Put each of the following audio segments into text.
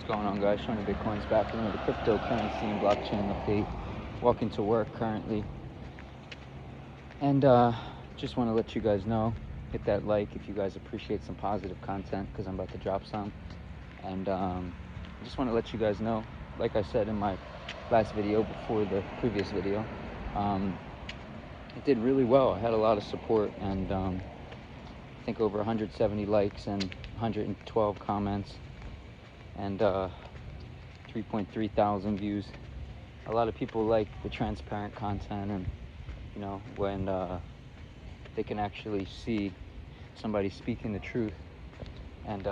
Going on, guys? Showing the Bitcoin's back. You know, the cryptocurrency and blockchain update. Walking to work currently, and just want to let you guys know, hit that like if you guys appreciate some positive content, because I'm about to drop some. And I just want to let you guys know, like I said in my last video before the previous video, it did really well. I had a lot of support, and I think over 170 likes and 112 comments, and 3.3 thousand views. A lot of people like the transparent content, and you know, when they can actually see somebody speaking the truth, and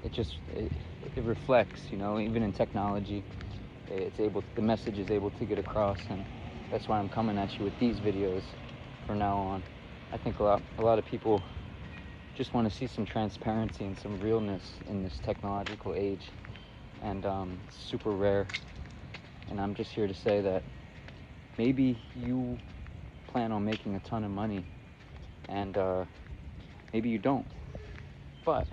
it reflects, you know, even in technology, the message is able to get across, and that's why I'm coming at you with these videos from now on. I think a lot of people just want to see some transparency and some realness in this technological age, and it's super rare. And I'm just here to say that maybe you plan on making a ton of money, and maybe you don't. But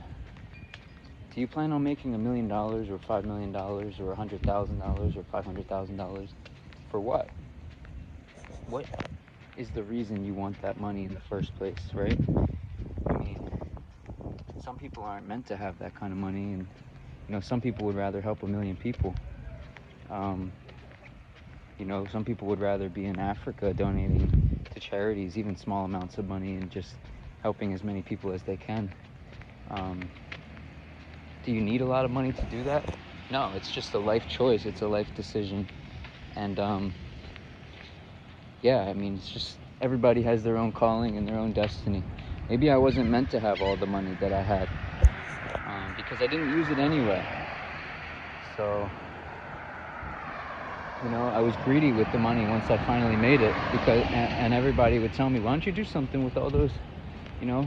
do you plan on making $1 million or $5 million or $100,000 or $500,000? For what? What is the reason you want that money in the first place, right? I mean, some people aren't meant to have that kind of money, and you know, some people would rather help 1 million people. You know, some people would rather be in Africa donating to charities, even small amounts of money, and just helping as many people as they can. Do you need a lot of money to do that? No, it's just a life choice. It's a life decision. And yeah, I mean, it's just everybody has their own calling and their own destiny. Maybe I wasn't meant to have all the money that I had, because I didn't use it anyway. So, you know, I was greedy with the money once I finally made it, and everybody would tell me, why don't you do something with all those, you know,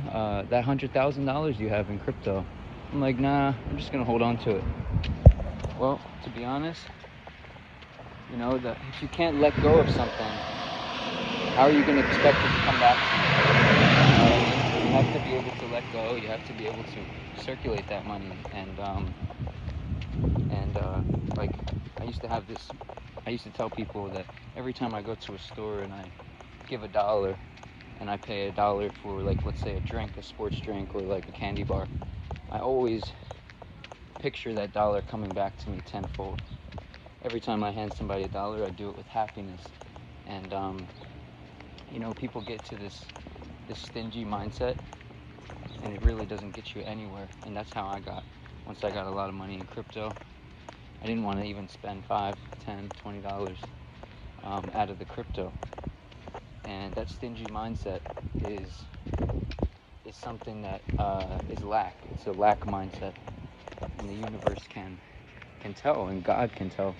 that $100,000 you have in crypto? I'm like, nah, I'm just gonna hold on to it. Well, to be honest, you know, if you can't let go of something, how are you gonna expect it to come back to you? You have to be able to let go. You have to be able to circulate that money, and like, I used to tell people that every time I go to a store and I give $1 and I pay $1 for, like, let's say a drink, a sports drink, or like a candy bar, I always picture that dollar coming back to me tenfold. Every time I hand somebody $1, I do it with happiness. And you know, people get to this stingy mindset, and it really doesn't get you anywhere. And that's how I got. Once I got a lot of money in crypto, I didn't want to even spend $5, $10, $20 out of the crypto. And that stingy mindset is something that is lack. It's a lack mindset, and the universe can tell, and God can tell,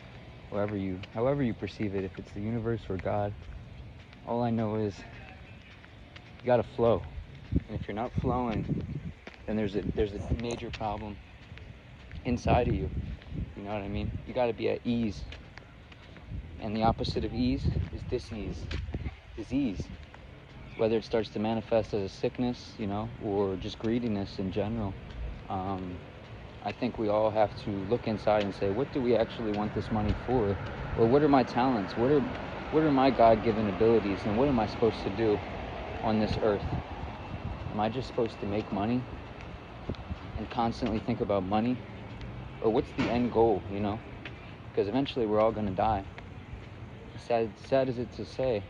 however you perceive it. If it's the universe or God, all I know is you gotta flow. And if you're not flowing, then there's a major problem inside of you. You know what I mean? You gotta be at ease. And the opposite of ease is dis-ease, disease. Whether it starts to manifest as a sickness, you know, or just greediness in general. I think we all have to look inside and say, what do we actually want this money for? Or what are my talents? What are my God-given abilities, and what am I supposed to do on this earth? Am I just supposed to make money and constantly think about money? Or what's the end goal, you know? Because eventually we're all going to die. Sad as it to say,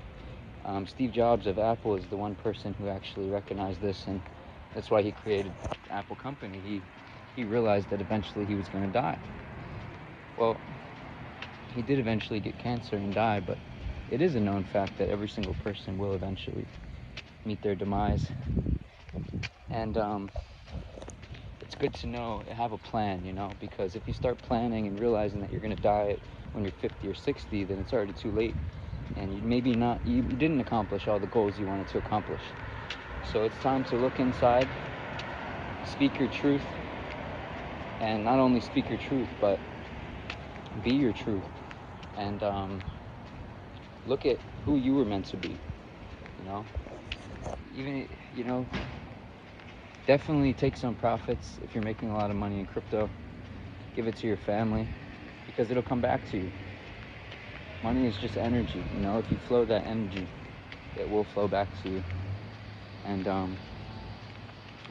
Steve Jobs of Apple is the one person who actually recognized this, and that's why he created Apple Company. He realized that eventually he was going to die. Well, he did eventually get cancer and die, but it is a known fact that every single person will eventually meet their demise. And it's good to know, have a plan, you know, because if you start planning and realizing that you're going to die when you're 50 or 60, then it's already too late. And you didn't accomplish all the goals you wanted to accomplish. So it's time to look inside, speak your truth, and not only speak your truth, but be your truth, and look at who you were meant to be, you know. Even, you know, definitely take some profits if you're making a lot of money in crypto. give it to your family, because it'll come back to you. Money is just energy, you know. If you flow that energy, it will flow back to you. And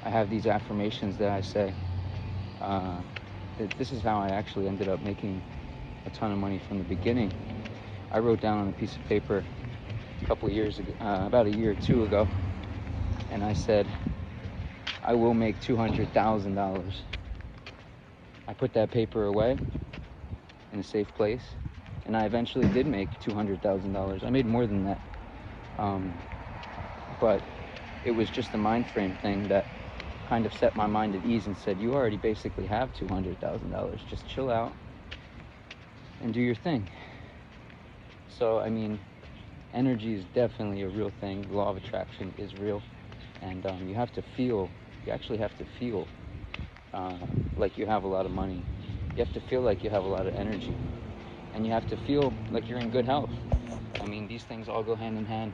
I have these affirmations that I say. This is how I actually ended up making a ton of money from the beginning. I wrote down on a piece of paper a couple of years ago, about a year or two ago, and I said, I will make $200,000. I put that paper away in a safe place, and I eventually did make $200,000. I made more than that, but it was just a mind frame thing that kind of set my mind at ease and said, you already basically have $200,000. Just chill out and do your thing. So, I mean, energy is definitely a real thing. The law of attraction is real. And you have to feel, you actually have to feel like you have a lot of money. You have to feel like you have a lot of energy. And you have to feel like you're in good health. I mean, these things all go hand in hand.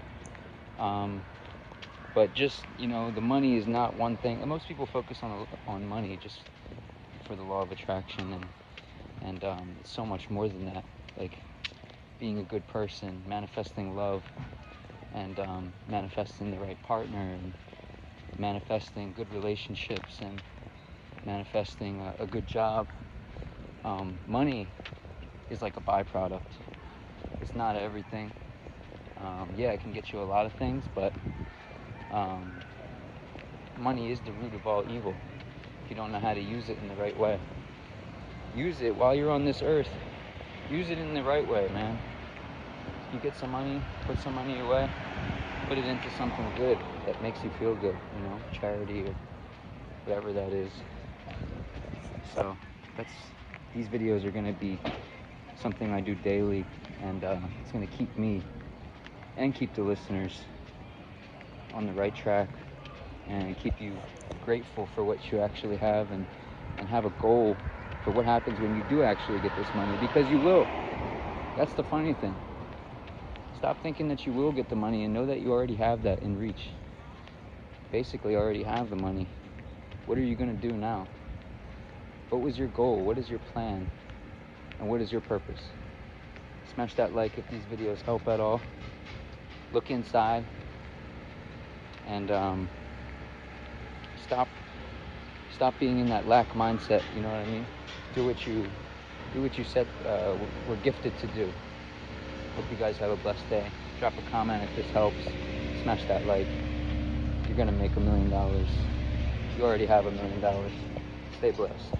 But just, you know, the money is not one thing. Most people focus on money just for the law of attraction, and it's so much more than that. Like being a good person, manifesting love, and manifesting the right partner, and manifesting good relationships, and manifesting a good job. Money is like a byproduct. It's not everything. Yeah, it can get you a lot of things, but money is the root of all evil if you don't know how to use it in the right way. Use it while you're on this earth. Use it in the right way, man. You get some money, put some money away, put it into something good that makes you feel good, you know, charity or whatever that is. So these videos are going to be something I do daily, and it's going to keep me and keep the listeners on the right track, and keep you grateful for what you actually have, and have a goal for what happens when you do actually get this money, because you will. That's the funny thing. Stop thinking that you will get the money, and know that you already have that in reach. Basically already have the money. What are you going to do now? What was your goal? What is your plan? And what is your purpose? Smash that like if these videos help at all. Look inside, and stop being in that lack mindset. You know what I mean? Do what you said were gifted to do. Hope you guys have a blessed day. Drop a comment if this helps. Smash that like. You're gonna make $1 million. You already have $1 million. Stay blessed.